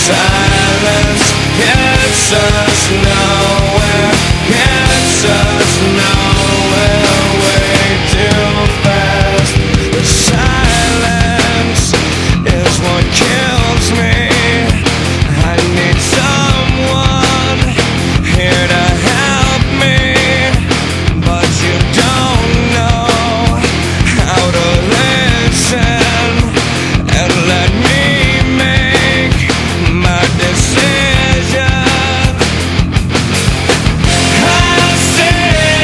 silence gets us nowhere, gets us nowhere, way too fast. The silence is what kills me. I need someone here to help me, but you don't know how to listen and let me make my decision. I sit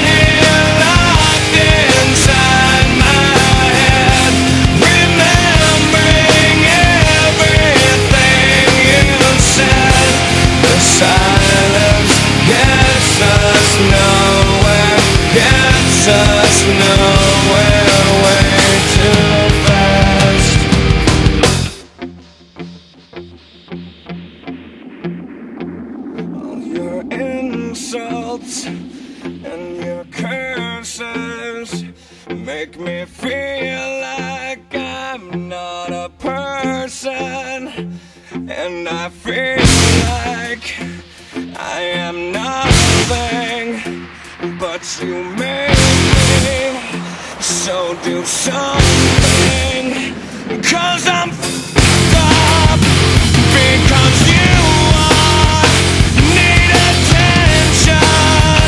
here locked inside my head, remembering everything you said. The silence gets us nowhere, gets us nowhere, way too fast. All your insults and your curses make me feel like I'm not a person, and I feel like I am nothing, but you make me. So do something, 'cause I'm f***ed up, because you are need attention,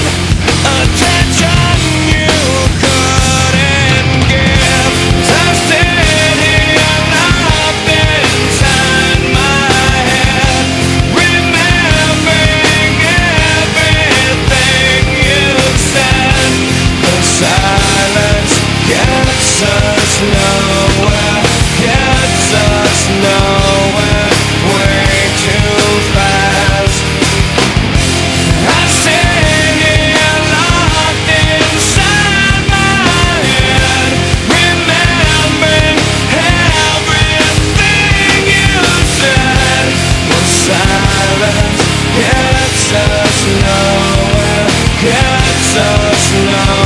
attention you couldn't give. I sit here locked inside my head, remembering everything you said. The silence gets us nowhere, gets us nowhere, way too fast. I sit here locked inside my head, remembering everything you said. The silence gets us nowhere, gets us nowhere.